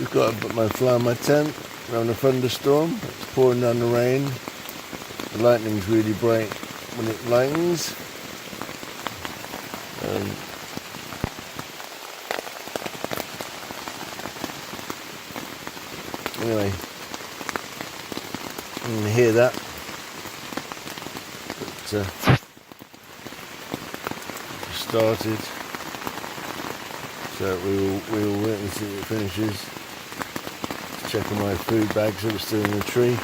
Just got to put my fly on my tent. We're having a thunderstorm. It's pouring down the rain. The lightning's really bright when it lightens. Anyway, you can hear that. But just started. So we will wait and see if it finishes. Checking my food bags that were still in the tree.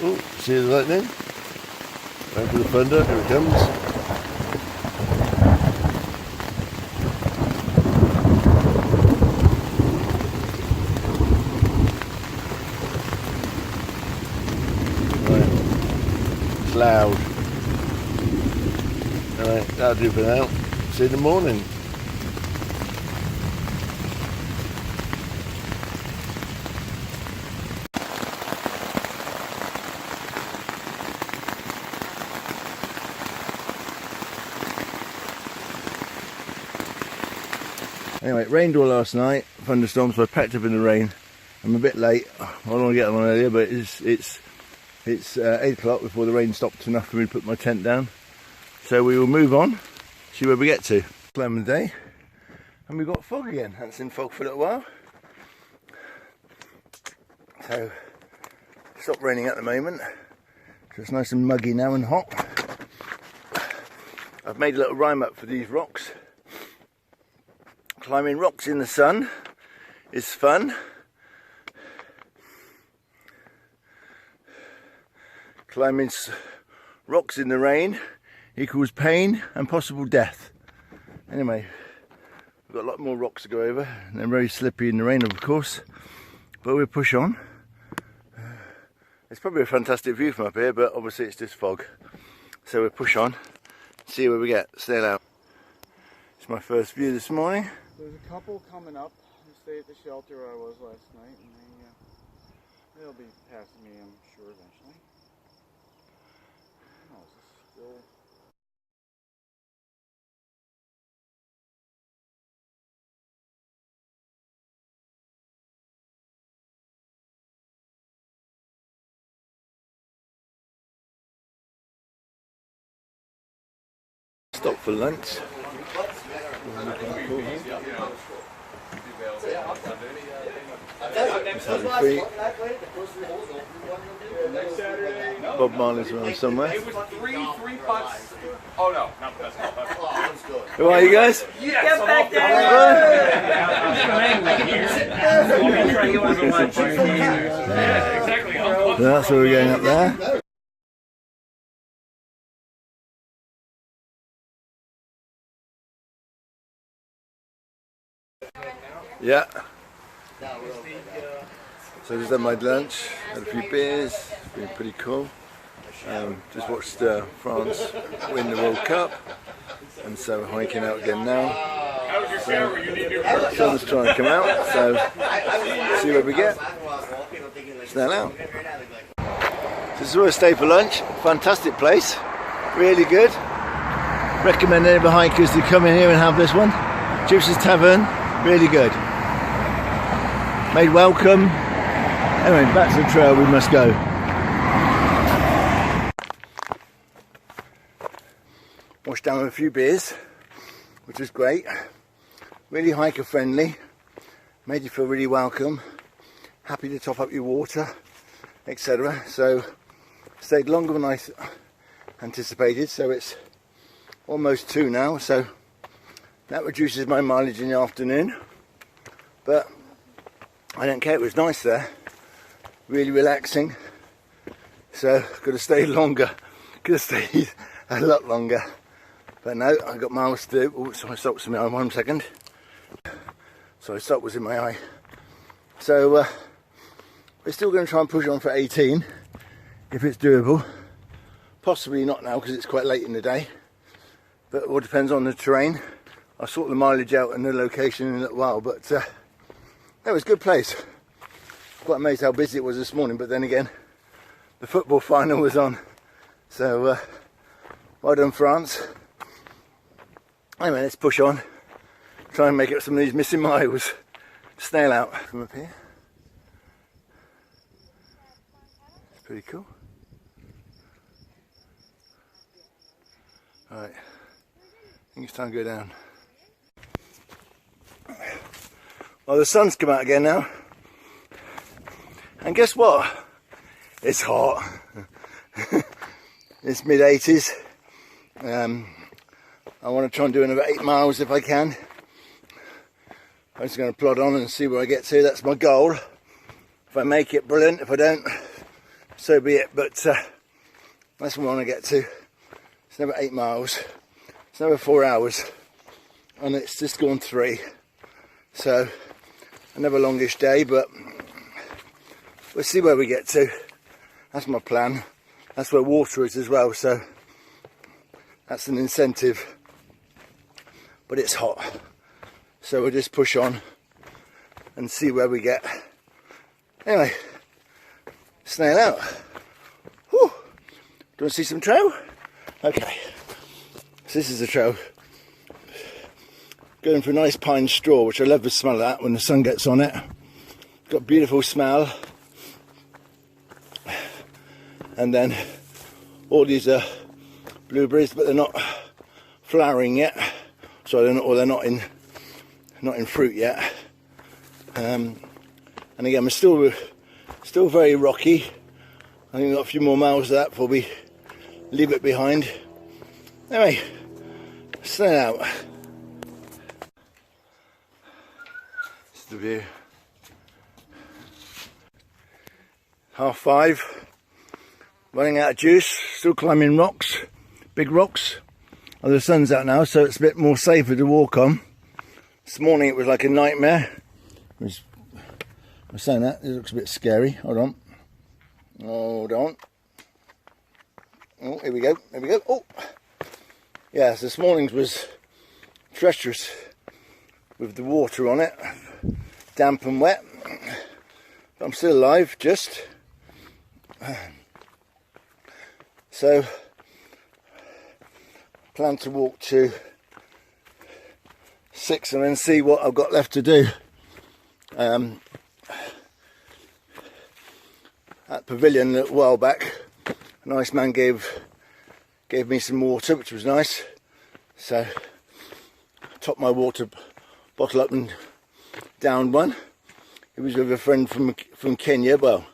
Oh, see the lightning? Wait for the thunder, here it comes. Right, it's loud. Alright, that'll do for now. See you in the morning. Anyway, it rained all last night, thunderstorm, so I packed up in the rain. I'm a bit late. I don't want to get on earlier, but it's 8 o'clock before the rain stopped enough for me to put my tent down. So we will move on, see where we get to. Lemon day, and we've got fog again. Haven't seen fog for a little while. So, it stopped raining at the moment. So it's nice and muggy now and hot. I've made a little rhyme up for these rocks. Climbing rocks in the sun is fun. Climbing rocks in the rain equals pain and possible death. Anyway, we've got a lot more rocks to go over. And they're very slippy in the rain, of course. But we'll push on. It's probably a fantastic view from up here, but obviously it's just fog. So we'll push on, see where we get. Snail out. It's my first view this morning. There's a couple coming up who stay at the shelter where I was last night, and they'll be passing me, I'm sure, eventually. Oh, is this still... Stop for lunch. Bob Marley's around somewhere. Three putts. Oh no, not the best. Who are you guys? Yes, Get back there! That's where we're going up there. Yeah. So just had my lunch, had a few beers, it's been pretty cool. Just watched France win the World Cup, and so hiking out again now. So, the sun's trying to come out, so see where we get. Snail out. So this is where I stay for lunch. Fantastic place, really good. Recommend any of the hikers to come in here and have this one. Juice's Tavern, really good. Made welcome. Anyway, back to the trail we must go. Washed down with a few beers, which was great. Really hiker friendly. Made you feel really welcome. Happy to top up your water, etc. So, stayed longer than I anticipated. So it's almost 2 now. So that reduces my mileage in the afternoon. But I don't care, it was nice there. Really relaxing. So, could have stayed longer. Could have stayed a lot longer. But no, I got miles to do. Oh, sorry, salt was in my eye, 1 second. Sorry, salt was in my eye. So, we're still going to try and push on for 18, if it's doable. Possibly not now, because it's quite late in the day. But it all depends on the terrain. I'll sort the mileage out and the location in a little while, but that was a good place. Quite amazed how busy it was this morning, but then again, the football final was on. So, well done France. Anyway, let's push on. Try and make up some of these missing miles. snail out from up here. It's pretty cool. Alright, I think it's time to go down. Well, the sun's come out again now. And guess what? It's hot. It's mid-80s. I want to try and do another 8 miles if I can. I'm just going to plod on and see where I get to. That's my goal. If I make it, brilliant. If I don't, so be it. But that's what I want to get to. It's another 8 miles. It's another 4 hours. And it's just gone 3. So, another longish day, but we'll see where we get to. That's my plan. That's where water is as well, so that's an incentive. But it's hot. So we'll just push on and see where we get. Anyway, snail out. Whew. Do you want to see some trail? Okay. So this is the trail. Going for a nice pine straw, which I love the smell of that when the sun gets on it. Got a beautiful smell. And then all these are blueberries, but they're not flowering yet. So they're not in fruit yet. And again, we're still very rocky. I think we've got a few more miles of that before we leave it behind. Anyway, snail out. This is the view. 5:30. Running out of juice. Still climbing rocks, big rocks. Well, the sun's out now, so it's a bit more safer to walk on. This morning it was like a nightmare. I'm saying that, it looks a bit scary. Hold on. Hold on. Oh, here we go. Here we go. Oh! Yes, this morning's was treacherous with the water on it. Damp and wet. But I'm still alive, just. So, plan to walk to 6 and then see what I've got left to do. At Pavilion a while back, a nice man gave me some water, which was nice. So, topped my water bottle up and downed one. He was with a friend from Kenya. Well,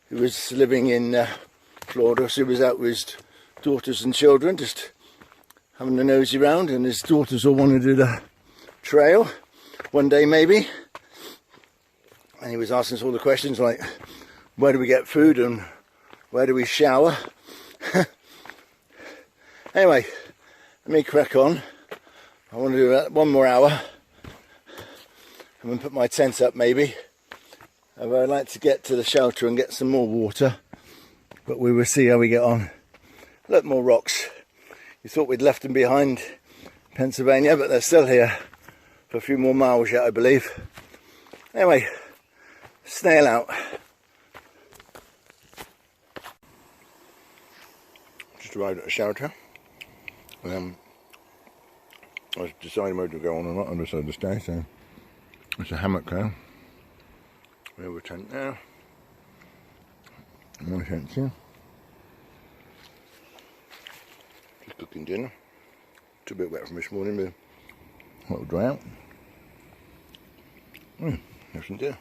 he was living in Florida, so he was out with his daughters and children, just having a nosy round, and his daughters all wanted to do the trail one day maybe. And he was asking us all the questions like, where do we get food and where do we shower? Anyway, let me crack on. I want to do that 1 more hour and then put my tent up maybe. I'd like to get to the shelter and get some more water, but we will see how we get on. Look, more rocks. You thought we'd left them behind Pennsylvania, but they're still here for a few more miles yet, I believe. Anyway, snail out. Just arrived at a shelter. I was deciding whether to go on or not. I decided to stay, so it's a hammock there. We have a tent there. My tent here. Just cooking dinner. It's a bit wet from this morning, but it'll dry out. Have some dinner.